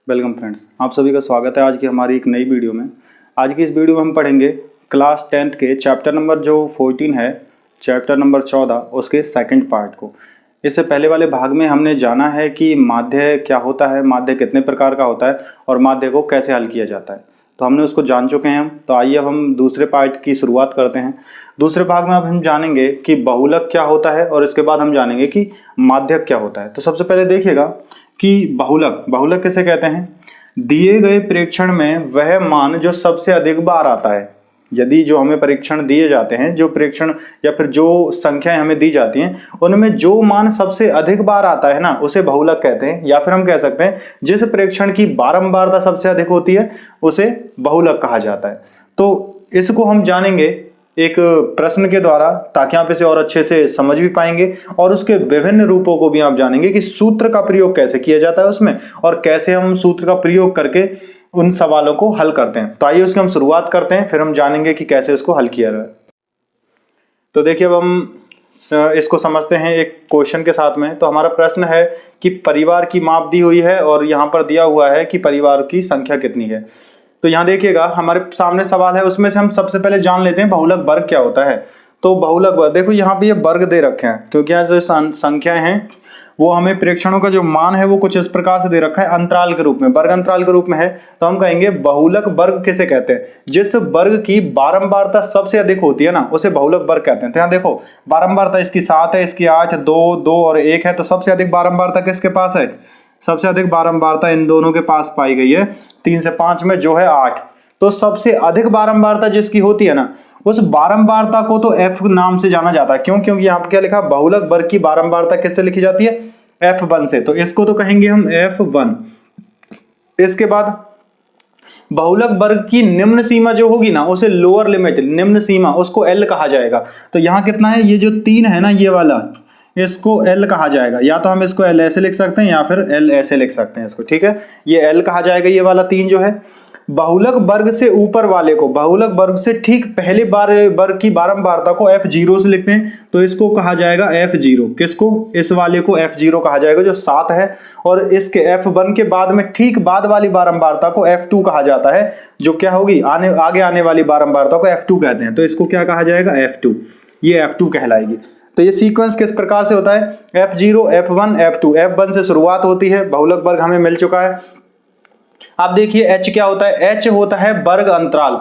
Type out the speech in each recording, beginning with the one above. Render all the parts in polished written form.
Welcome friends, आप सभी का स्वागत है आज की हमारी एक नई वीडियो में। आज की इस वीडियो में हम पढ़ेंगे क्लास 10th के चैप्टर नंबर जो 14 है, चैप्टर नंबर 14, उसके सेकंड पार्ट को। इससे पहले वाले भाग में हमने जाना है कि माध्य क्या होता है, माध्य कितने प्रकार का होता है और माध्य को कैसे हल किया जाता है, तो हमने उसको जान चुके हैं हम। तो आइए अब हम दूसरे पार्ट की शुरुआत करते हैं। दूसरे भाग में अब हम जानेंगे कि बहुलक क्या होता है और इसके बाद हम जानेंगे कि माध्यक क्या होता है। तो सबसे पहले देखिएगा कि बहुलक किसे कहते हैं। दिए गए प्रेक्षण में वह मान जो सबसे अधिक बार आता है। यदि जो हमें परीक्षण दिए जाते हैं, जो प्रेक्षण या फिर जो संख्याएं हमें दी जाती हैं, उनमें जो मान सबसे अधिक बार आता है ना, उसे बहुलक कहते हैं। या फिर हम कह सकते हैं जिस प्रेक्षण की बारंबारता सबसे अधिक होती है उसे बहुलक कहा जाता है। तो इसको हम जानेंगे एक प्रश्न के द्वारा, ताकि आप इसे और अच्छे से समझ भी पाएंगे और उसके विभिन्न रूपों को भी आप जानेंगे कि सूत्र का प्रयोग कैसे किया जाता है उसमें और कैसे हम सूत्र का प्रयोग करके उन सवालों को हल करते हैं। तो आइए उसकी हम शुरुआत करते हैं, फिर हम जानेंगे कि कैसे उसको हल किया जाए। तो देखिए, अब हम इसको समझते हैं एक क्वेश्चन के साथ में। तो हमारा प्रश्न है कि परिवार की माप दी हुई है और यहाँ पर दिया हुआ है कि परिवार की संख्या कितनी है। तो यहाँ देखिएगा हमारे सामने सवाल है, उसमें से हम सबसे पहले जान लेते हैं बहुलक वर्ग क्या होता है। तो बहुलक वर्ग, देखो यहाँ पे ये वर्ग दे रखे हैं, क्योंकि यहाँ जो संख्याएं हैं वो हमें प्रेक्षणों का जो मान है वो कुछ इस प्रकार से दे रखा है, अंतराल के रूप में, वर्ग अंतराल के रूप में है। तो हम कहेंगे बहुलक वर्ग किसे कहते हैं, जिस वर्ग की बारंबारता सबसे अधिक होती है ना, उसे बहुलक वर्ग कहते हैं। तो यहाँ देखो बारंबारता इसकी 7 है, इसकी 8, 2, 2 और 1 है। तो सबसे अधिक बारंबारता किसके पास है, सबसे अधिक बारंबारता इन दोनों के पास पाई गई है 3 से 5 में, जो है 8। तो सबसे अधिक बारंबारता जिसकी होती है ना, उस बारंबारता को तो f नाम से जाना जाता है। क्यों? क्योंकि यहाँ पे क्या लिखा, बहुलक वर्ग की बारंबारता किससे लिखी जाती है, f1 से। तो इसको तो कहेंगे हम f1। इसके बाद बहुलक वर्ग की निम्न सीमा जो होगी ना, उसे लोअर लिमिट, निम्न सीमा, उसको l कहा जाएगा। तो यहाँ कितना है, ये जो 3 है ना, ये वाला, इसको L कहा जाएगा। या तो हम इसको L ऐसे लिख सकते हैं या फिर L ऐसे लिख सकते हैं इसको, ठीक है। ये L कहा जाएगा, ये वाला 3 जो है। बहुलक वर्ग से ऊपर वाले को, बहुलक वर्ग से ठीक पहले वर्ग की बारंबारता को f0 से लिखते हैं, तो इसको कहा जाएगा f0। किसको, इस वाले को f0 कहा जाएगा जो 7 है। और इसके f1 के बाद में ठीक बाद वाली बारंबारता को f2 कहा जाता है, जो क्या होगी, आगे आने वाली बारंबारता को f2 कहते हैं। तो इसको क्या कहा जाएगा, f2, ये f2 कहलाएगी। तो ये सीक्वेंस किस प्रकार से होता है, f0, f1, f2। f1 से शुरुआत होती है, बहुलक वर्ग हमें मिल चुका है। अब देखिए h क्या होता है, h होता है वर्ग अंतराल।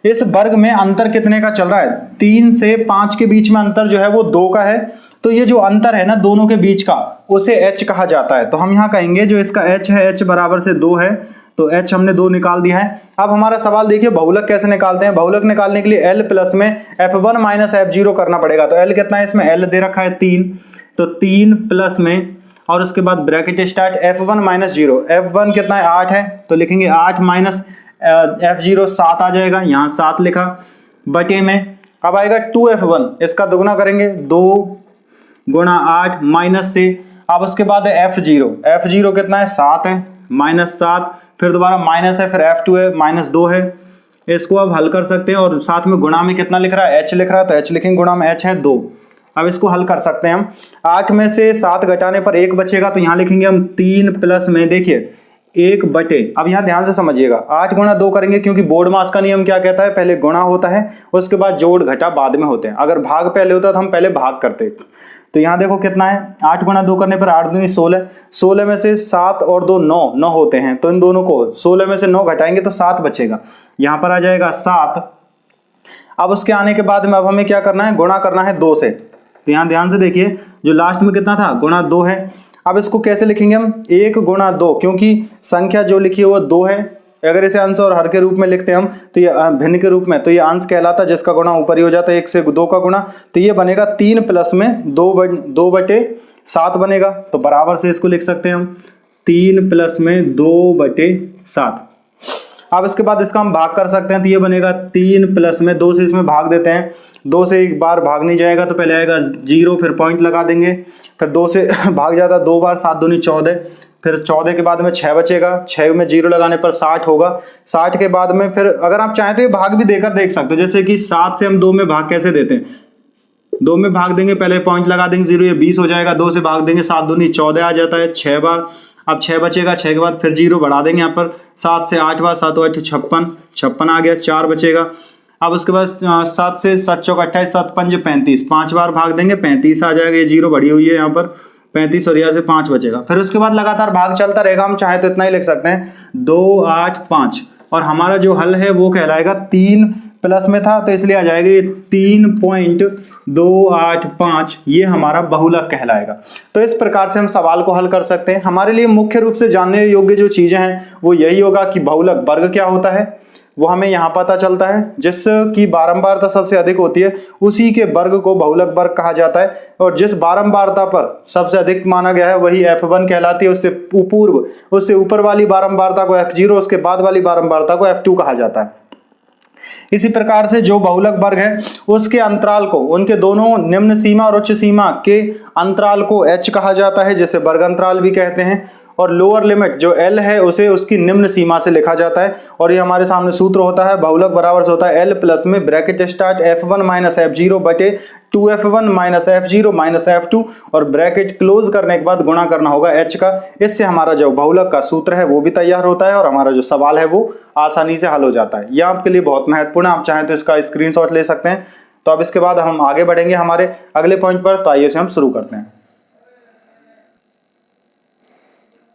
इस वर्ग में अंतर कितने का चल रहा है, 3 से 5 के बीच में अंतर जो है वो 2 का है। तो ये जो अंतर है ना दोनों के बीच का, उसे h कहा जाता है। तो हम यहाँ कहेंगे जो इसका h है, h बराबर से 2 है, तो h हमने 2 निकाल दिया है। अब हमारा सवाल देखिए, बहुलक कैसे निकालते हैं। बहुलक निकालने के लिए l प्लस में f1 माइनस f0 करना पड़ेगा। तो l कितना है, इसमें l दे रखा है 3, तो 3 प्लस में, और उसके बाद bracket start, f1 minus 0, f1 कितना है, 8 है, तो लिखेंगे 8 माइनस f0 7 आ जाएगा, यहाँ 7 लिखा, बटे में अब आएगा 2f1, इसका दुगुना करेंगे, 2 गुणा 8 माइनस से, अब उसके बाद है f0, f0 कितना है, 7 है, माइनस 7, फिर दोबारा माइनस है, फिर f2 है, माइनस 2 है। इसको अब हल कर सकते हैं और साथ में गुणा में कितना लिख रहा है, h लिख रहा है, तो h लिखेंगे, गुणा में h है 2। अब इसको हल कर सकते हैं हम, 8 में से 7 घटाने पर 1 बचेगा, तो यहाँ लिखेंगे हम 3 प्लस में, देखिए 1 बटे, अब यहाँ ध्यान से समझिएगा, 8 गुणा 2 करेंगे, क्योंकि बोर्ड मास का नियम क्या कहता है, पहले गुणा होता है, उसके बाद जोड़ घटा बाद में होते हैं। अगर भाग पहले होता तो हम पहले भाग करते। तो यहाँ देखो कितना है, 8 गुणा 2 करने पर 8 दूनी 16, 16 में से 7 और 2 9 होते हैं, तो इन दोनों को 16 में से 9 घटाएंगे तो 7 बचेगा, यहाँ पर आ जाएगा 7। अब उसके आने के बाद में अब हमें क्या करना है, गुणा करना है 2 से। तो यहाँ ध्यान से देखिए, जो लास्ट में कितना था, गुणा 2 है। अब इसको कैसे लिखेंगे हम, 1 गुणा 2, क्योंकि संख्या जो लिखी है वो 2 है। अगर इसे अंश और हर के रूप में लिखते हैं हम, तो ये भिन्न के रूप में, तो ये अंश कहलाता है, जिसका गुणा ऊपर ही हो जाता है, 1 से 2 का गुणा, तो ये बनेगा 3 प्लस में 2 बटे 7 बनेगा। तो बराबर से इसको लिख सकते हैं हम, 3 प्लस में 2 बटे 7। अब इसके बाद इसका हम भाग कर सकते हैं, तो ये बनेगा 3 प्लस में 2 से इसमें भाग देते हैं, 2 से एक बार भाग नहीं जाएगा, तो पहले आएगा 0, फिर पॉइंट लगा देंगे, फिर 2 से भाग जाता है 2 बार, 7 दूनी 14, फिर 14 के बाद में 6 बचेगा, 6 में 0 लगाने पर 60 होगा, 60 के बाद में फिर अगर आप चाहें तो ये भाग भी देकर देख सकते हो, जैसे कि 7 से हम 2 में भाग कैसे देते हैं, 2 में भाग देंगे, पहले पॉइंट लगा देंगे 0, ये 20 हो जाएगा, 2 से भाग देंगे, 7 दूनी 14 आ जाता है, 6 बार, अब 6 बचेगा, 6 के बाद फिर 0 बढ़ा देंगे यहाँ पर, 7 से 8 बाद 7 8 56, 56 आ गया, 4 बचेगा। अब उसके बाद 7 से 7 चौक 28, 7 पंजे 35, 5 बार भाग देंगे 35 आ जाएगा, ये 0 बढ़ी हुई है यहाँ पर 35 और यहाँ से 5 बचेगा। फिर उसके बाद लगातार भाग चलता रहेगा, हम चाहे तो इतना ही लिख सकते हैं 2 8 5, और हमारा जो हल है वो कहलाएगा 3 प्लस में था तो इसलिए आ जाएगा ये 3.285, ये हमारा बहुलक कहलाएगा। तो इस प्रकार से हम सवाल को हल कर सकते हैं। हमारे लिए मुख्य रूप से जानने योग्य जो चीजें हैं वो यही होगा कि बहुलक वर्ग क्या होता है, वो हमें यहाँ पता चलता है, जिसकी बारंबारता सबसे अधिक होती है उसी के वर्ग को बहुलक वर्ग कहा जाता है, और जिस बारंबारता पर सबसे अधिक माना गया है वही F1 कहलाती है। उससे ऊपर वाली बारंबारता को F0, उसके बाद वाली बारंबारता को F2 कहा जाता है। इसी प्रकार से जो बहुलक वर्ग है उसके अंतराल को, उनके दोनों निम्न सीमा और उच्च सीमा के अंतराल को H कहा जाता है, जिसे वर्ग अंतराल भी कहते हैं, और लोअर लिमिट जो L है उसे उसकी निम्न सीमा से लिखा जाता है। और ये हमारे सामने सूत्र होता है, बहुलक बराबर से होता है L प्लस में bracket start F1 minus F0 बटे 2F1 minus F0 minus F2, और ब्रैकेट क्लोज करने के बाद गुणा करना होगा H का। इससे हमारा जो बहुलक का सूत्र है वो भी तैयार होता है और हमारा जो सवाल है वो आसानी से हल हो जाता है। यह आपके लिए बहुत महत्वपूर्ण है, आप चाहें तो इसका स्क्रीनशॉट ले सकते हैं। तो अब इसके बाद हम आगे बढ़ेंगे हमारे अगले पॉइंट पर, तो आइए से हम शुरू करते हैं।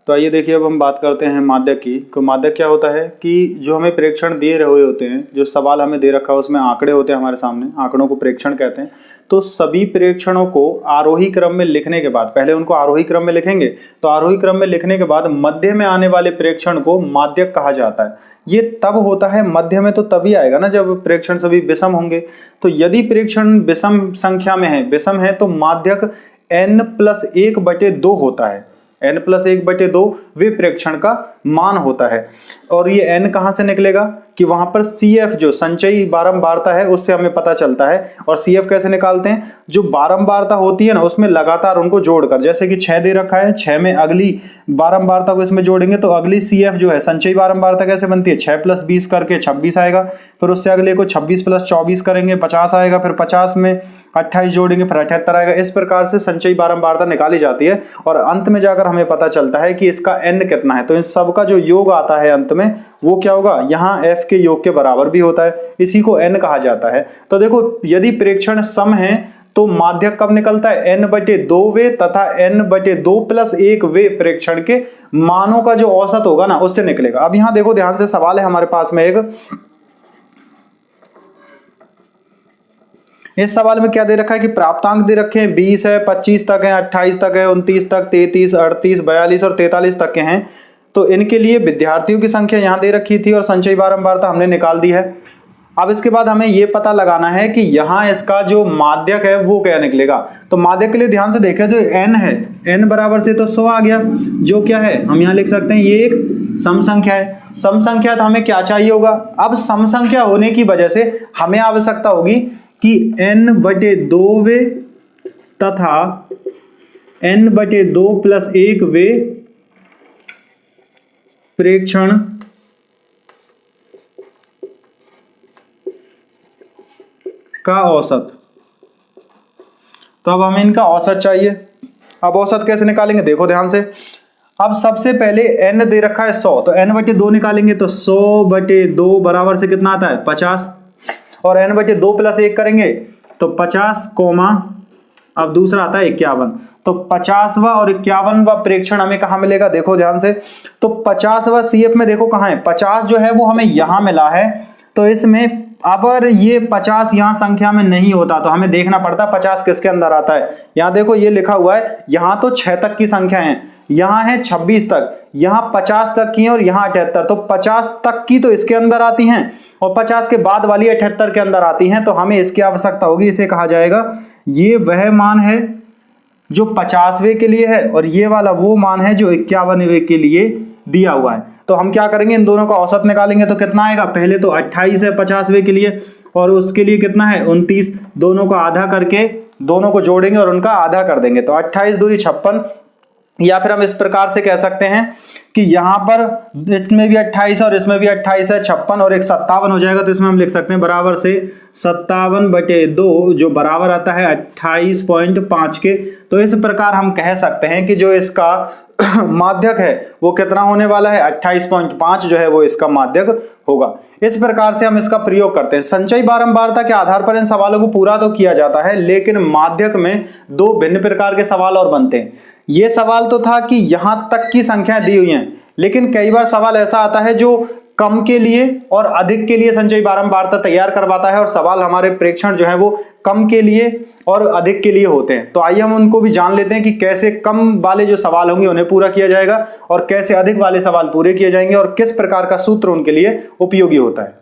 तो आइए देखिए, अब हम बात करते हैं माध्यक की। तो माध्यक क्या होता है कि जो हमें प्रेक्षण दिए रहे होते हैं, जो सवाल हमें दे रखा है उसमें आंकड़े होते हैं हमारे सामने, आंकड़ों को प्रेक्षण कहते हैं। तो सभी प्रेक्षणों को आरोही क्रम में लिखने के बाद, पहले उनको आरोही क्रम में लिखेंगे, तो आरोही क्रम में लिखने के बाद मध्य में आने वाले प्रेक्षण को माध्यक कहा जाता है। ये तब होता है, मध्य में तो तभी आएगा ना जब प्रेक्षण सभी विषम होंगे। तो यदि प्रेक्षण विषम संख्या में है, विषम है, तो माध्यक n+1/2 होता है। n+1/2 वे प्रेक्षण का मान होता है। और ये n कहाँ से निकलेगा कि वहां पर CF जो संचयी बारंबारता है उससे हमें पता चलता है। और CF कैसे निकालते हैं, जो बारंबारता होती है ना उसमें लगातार उनको जोड़कर, जैसे कि 6 दे रखा है, 6 में अगली बारंबारता को इसमें जोड़ेंगे तो अगली CF जो है संचयी बारंबारता कैसे बनती है, 6 + 20 करके 26 आएगा। फिर उससे अगले को 26 + 24 करेंगे 50 आएगा। फिर 50 में 28 जोड़ेंगे फिर 78 आएगा। इस प्रकार से संचयी बारंबारता निकाली जाती है और अंत में जाकर हमें पता चलता है कि इसका n कितना है। तो इन सब का जो योग आता है अंत में वो क्या होगा, यहाँ F के योग के बराबर भी होता है, इसी को n कहा जाता है। तो देखो, यदि प्रेक्षण सम है तो माध्यक कब निकलता है, n/2 वे तथा n/2+1 वे प्रेक्षण के मानों का जो औसत होगा ना उससे निकलेगा। अब यहाँ देखो ध्यान से, सवाल है हमारे पास में एक, इस सवाल में क्या दे रखा है कि प्राप्तांक दे रखे हैं 20 है, 25 तक है, 28 तक है, 29 तक, 33, 38, 42 और 43 तक के हैं। तो इनके लिए विद्यार्थियों की संख्या यहाँ दे रखी थी और संचयी बारंबारता हमने निकाल दी है। अब इसके बाद हमें ये पता लगाना है कि यहाँ इसका जो माध्यक है वो क्या निकलेगा। तो माध्यक के लिए ध्यान से देखें, जो n है, n बराबर से तो 100 आ गया, जो क्या है हम यहाँ लिख सकते हैं ये एक सम संख्या है। सम संख्या तो हमें क्या चाहिए होगा, अब सम संख्या होने की वजह से हमें आवश्यकता होगी कि n/2 वे तथा n/2+1 वे प्रेक्षण का औसत। तो अब हमें इनका औसत चाहिए। अब औसत कैसे निकालेंगे, देखो ध्यान से। अब सबसे पहले n दे रखा है 100, तो n/2 निकालेंगे तो 100/2 बराबर से कितना आता है 50, और n/2+1 करेंगे तो 50, अब दूसरा आता है 51। तो 50वां और 51वां प्रेक्षण हमें कहाँ मिलेगा, देखो ध्यान से। तो 50वां CF में देखो कहाँ है, 50 जो है वो हमें यहाँ मिला है। तो इसमें अगर ये 50 यहाँ संख्या में नहीं होता तो हमें देखना पड़ता 50 किसके अंदर आता है। यहाँ देखो ये लिखा हुआ है, यहाँ तो 6 तक की संख्या है, यहाँ है 26 तक, यहाँ 50 तक की और यहाँ 78। तो 50 तक की तो इसके अंदर आती हैं और 50 के बाद वाली 78 के अंदर आती हैं। तो हमें इसकी आवश्यकता होगी, इसे कहा जाएगा ये वह मान है जो 50वें के लिए है और ये वाला वो मान है जो 51वें के लिए दिया हुआ है। तो हम क्या करेंगे, इन दोनों का औसत निकालेंगे तो कितना आएगा, पहले तो 28 है 50वें के लिए और उसके लिए कितना है 29, दोनों को आधा करके दोनों को जोड़ेंगे और उनका आधा कर देंगे। तो 28 दूनी 56, या फिर हम इस प्रकार से कह सकते हैं कि यहाँ पर इसमें भी 28 और इसमें भी 28 है, 56 और एक 57 हो जाएगा। तो इसमें हम लिख सकते हैं बराबर से 57/2 जो बराबर आता है 28.5 के। तो इस प्रकार हम कह सकते हैं कि जो इसका माध्यक है वो कितना होने वाला है, 28.5 जो है वो इसका माध्यक होगा। इस प्रकार से हम इसका प्रयोग करते हैं। संचयी बारंबारता के आधार पर इन सवालों को पूरा तो किया जाता है, लेकिन माध्यक में दो भिन्न प्रकार के सवाल और बनते हैं। ये सवाल तो था कि यहां तक की संख्या दी हुई है, लेकिन कई बार सवाल ऐसा आता है जो कम के लिए और अधिक के लिए संचयी बारंबारता तैयार करवाता है, और सवाल हमारे प्रेक्षण जो है वो कम के लिए और अधिक के लिए होते हैं। तो आइए हम उनको भी जान लेते हैं कि कैसे कम वाले जो सवाल होंगे उन्हें पूरा किया जाएगा और कैसे अधिक वाले सवाल पूरे किए जाएंगे और किस प्रकार का सूत्र उनके लिए उपयोगी होता है।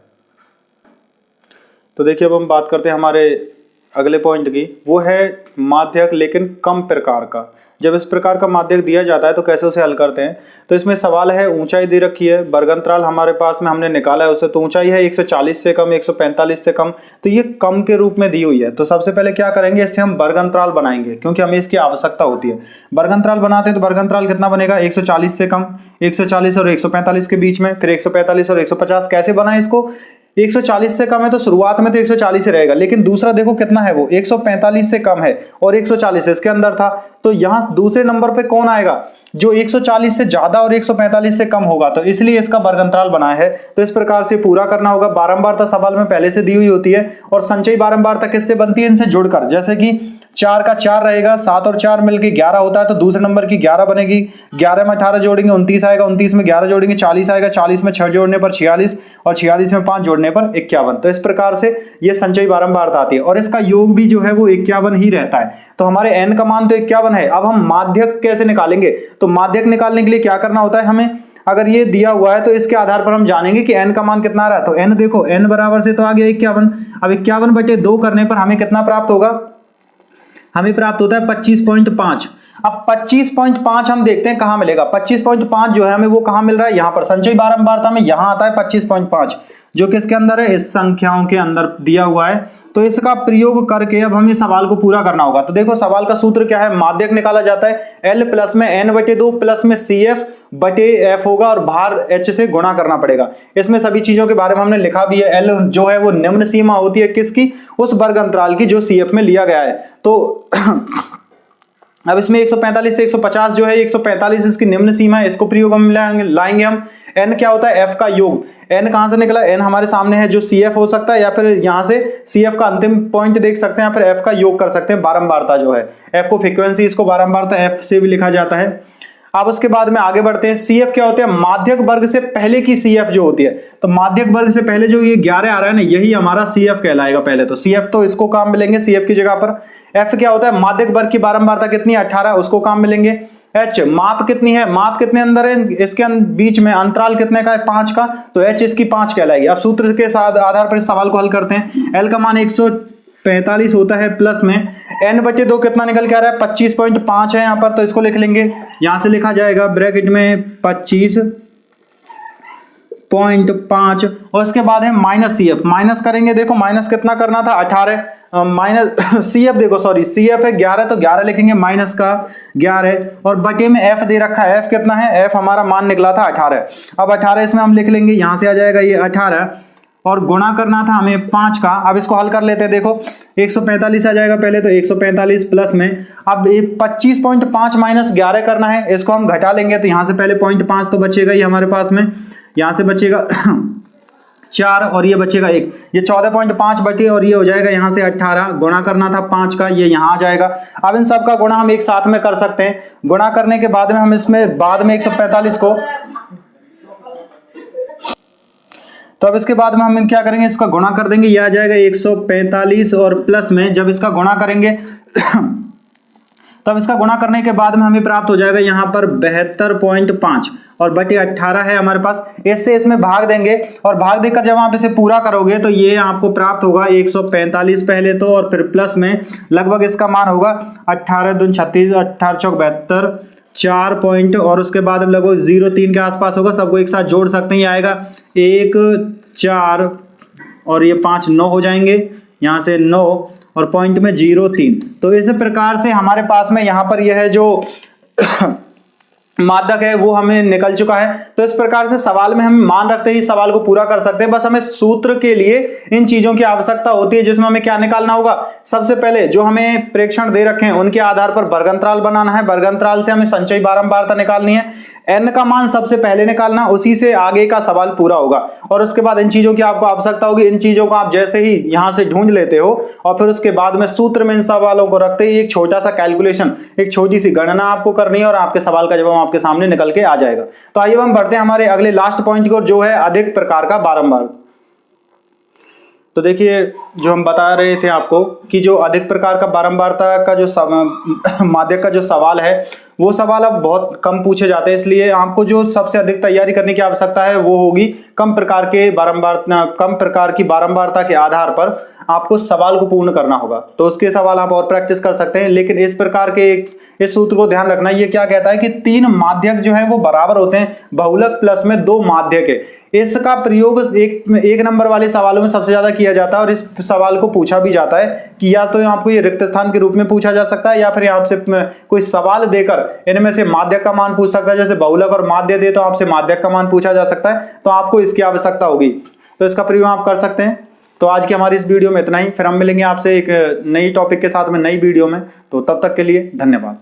तो देखिए अब हम बात करते हैं हमारे अगले पॉइंट की, वो है माध्यक लेकिन कम प्रकार का। जब इस प्रकार का माध्यक दिया जाता है तो कैसे उसे हल करते हैं। तो इसमें सवाल है, ऊंचाई दे रखी है, वर्गंतराल हमारे पास में हमने निकाला है उसे, तो ऊंचाई है 140 से कम, 145 से कम, तो ये कम के रूप में दी हुई है। तो सबसे पहले क्या करेंगे, इससे हम वर्गंतराल बनाएंगे क्योंकि हमें इसकी आवश्यकता होती है। वर्गंतराल बनाते हैं तो वर्गंतराल कितना बनेगा, 140 से कम, 140 और 145 के बीच में, फिर 145 और 150। कैसे बना इसको, 140 से कम है तो शुरुआत में तो 140 ही रहेगा, लेकिन दूसरा देखो कितना है, वो 145 से कम है और 140 इसके अंदर था। तो यहां दूसरे नंबर पे कौन आएगा, जो 140 से ज्यादा और 145 से कम होगा, तो इसलिए इसका वर्गंतराल बनाया है। तो इस प्रकार से पूरा करना होगा। बारंबारता सवाल में पहले से दी हुई होती है, और संचयी बारंबारता किससे बनती है, इनसे जुड़कर। जैसे कि 4 का 4 रहेगा, 7 और 4 मिलकर 11 होता है, तो दूसरे नंबर की 11 बनेगी। 11 में 18 जोड़ेंगे 29 आएगा, 29 में 11 जोड़ेंगे 40 आएगा, 40 में 6 जोड़ने पर 46 और 46 में 5 जोड़ने पर 51। तो इस प्रकार से ये संचयी बारंबारता आती है, और इसका योग भी जो है वो 51 ही रहता है। तो हमारे n का मान तो 51 है। अब हम माध्यक कैसे निकालेंगे, तो माध्यक निकालने के लिए क्या करना होता है हमें, अगर ये दिया हुआ है तो इसके आधार पर हम जानेंगे कि n का मान कितना आ रहा है। तो n देखो, n बराबर से तो आ गया 51। अब 51/2 करने पर हमें कितना प्राप्त होगा, हमें प्राप्त होता है 25.5। अब 25.5 हम देखते हैं कहां मिलेगा। 25.5 जो है हमें वो कहां मिल रहा है, यहां पर संचयी बारंबारता में यहां आता है 25.5, जो किसके अंदर है, इस संख्याओं के अंदर दिया हुआ है। तो इसका प्रयोग करके अब हमें सवाल को पूरा करना होगा। तो देखो सवाल का सूत्र क्या है, माध्यक निकाला जाता है L प्लस में n/2 प्लस में CF/F होगा, और बाहर H से गुणा करना पड़ेगा। इसमें सभी चीजों के बारे में हमने लिखा भी है। L जो है वो निम्न सीमा होती है किसकी, उस वर्गंतराल की जो CF में लिया गया है। तो अब इसमें 145 से 150 जो है, 145 इसकी निम्न सीमा है, इसको प्रयोग हम लाएंगे हम। n क्या होता है, f का योग। n कहां से निकला, n हमारे सामने है, जो CF हो सकता है, या फिर यहां से CF का अंतिम पॉइंट देख सकते हैं, या फिर f का योग कर सकते हैं। बारंबारता जो है, f को फ्रीक्वेंसी, इसको बारंबारता f से भी लिखा जाता है। अब उसके बाद में आगे बढ़ते हैं। CF क्या होते हैं, माध्यक वर्ग से पहले की CF जो होती है। तो माध्यक वर्ग से पहले जो ये 11 आ रहा है ना, यही हमारा CF कहलाएगा पहले। तो CF तो इसको काम मिलेंगे CF की जगह पर। F क्या होता है, माध्यक वर्ग की बारंबारता कितनी है, 18, उसको काम मिलेंगे। H माप कितनी है, माप कितने अंदर है, इसके बीच में अंतराल कितने का है, 5 का, तो H इसकी 5 कहलाएगी। अब सूत्र के साथ आधार पर इस सवाल को हल करते हैं। L का मान 145 होता है, प्लस में n/2 कितना निकल के आ रहा है, 25.5 है यहाँ पर, तो इसको लिख लेंगे। यहां से लिखा जाएगा ब्रैकेट में 25.5, और इसके बाद है माइनस CF। माइनस करेंगे, देखो माइनस कितना करना था, 18 माइनस CF, देखो सॉरी CF है 11, तो 11 लिखेंगे, माइनस का 11, और बटे में F दे रखा है। F कितना है, F हमारा मान निकला था 18। अब 18 इसमें हम लिख लेंगे, यहां से आ जाएगा ये 18, और गुणा करना था हमें 5 का। अब इसको हल कर लेते हैं। देखो 145 आ जाएगा पहले, तो 145 प्लस में अब 25.5 माइनस 11 करना है, इसको हम घटा लेंगे। तो यहां से पहले 0.5 तो बचेगा ही हमारे पास में, यहां से बचेगा 4 और ये बचेगा 1, ये 14.5 बचे, और ये हो जाएगा यहां से 18। गुणा करना था 5 का, ये यहां आ जाएगा। अब इन सब का गुणा हम एक साथ में कर सकते हैं। गुणा करने के बाद में हम इसमें बाद में 145 को, तो अब इसके बाद में हम क्या करेंगे, इसका गुणा कर देंगे, ये आ जाएगा 145, और प्लस में जब इसका गुणा करेंगे तब इसका गुणा करने के बाद में हमें प्राप्त हो जाएगा यहाँ पर 72.5, और बटे 18 है हमारे पास। इससे इसमें भाग देंगे, और भाग देकर जब आप इसे पूरा करोगे तो ये आपको प्राप्त होगा 145 पहले तो, और फिर प्लस में लगभग इसका मान होगा 18 दूनी 36, 18 चौक 72, 4 पॉइंट, और उसके बाद लगभग 0.3 के आसपास होगा। सबको एक साथ जोड़ सकते हैं, ये आएगा 1 4 और ये 5 9 हो जाएंगे, यहाँ से 9 और पॉइंट में 0.3। तो इस प्रकार से हमारे पास में यहाँ पर यह है जो माध्यक है वो हमें निकल चुका है। तो इस प्रकार से सवाल में हम मान रखते ही सवाल को पूरा कर सकते हैं। बस हमें सूत्र के लिए इन चीजों की आवश्यकता होती है, जिसमें हमें क्या निकालना होगा। सबसे पहले जो हमें प्रेक्षण दे रखे हैं उनके आधार पर वर्गांतराल बनाना है। वर्गांतराल से हमें संचयी बारंबारता निकालनी है। n का मान सबसे पहले निकालना, उसी से आगे का सवाल पूरा होगा। और उसके बाद इन चीजों की आपको आवश्यकता होगी। इन चीजों को आप जैसे ही यहां से ढूंढ लेते हो और फिर उसके बाद में सूत्र में इन सवालों को रखते ही एक छोटा सा कैलकुलेशन, एक छोटी सी गणना आपको करनी है और आपके सवाल का जवाब आपके सामने निकल के आ जाएगा। तो आइए हम बढ़ते हैं हमारे अगले लास्ट पॉइंट की ओर, जो है अधिक प्रकार का बारंबार। तो देखिए, जो हम बता रहे थे आपको कि जो अधिक प्रकार का बारंबारता का जो माध्यक का जो सवाल है, वो सवाल अब बहुत कम पूछे जाते हैं। इसलिए आपको जो सबसे अधिक तैयारी करने की आवश्यकता है वो होगी कम प्रकार की बारंबारता के आधार पर आपको सवाल को पूर्ण करना होगा। तो उसके सवाल आप और प्रैक्टिस कर सकते हैं। लेकिन इस प्रकार के इस सूत्र को ध्यान रखना, ये क्या कहता है कि 3 माध्यक जो है वो बराबर होते हैं, बहुलक प्लस में 2 माध्यक है। इसका प्रयोग एक नंबर वाले सवालों में सबसे ज्यादा किया जाता है और इस सवाल को पूछा भी जाता है कि या तो आपको ये रिक्त स्थान के रूप में पूछा जा सकता है या फिर आपसे कोई सवाल देकर इनमें से माध्यक का मान पूछ सकता है। जैसे बहुलक और माध्य दे तो आपसे माध्यक का मान पूछा जा सकता है, तो आपको इसकी आवश्यकता होगी। तो इसका प्रयोग आप कर सकते हैं। तो आज की हमारी इस वीडियो में इतना ही। फिर हम मिलेंगे आपसे एक नई टॉपिक के साथ में नई वीडियो में। तो तब तक के लिए धन्यवाद।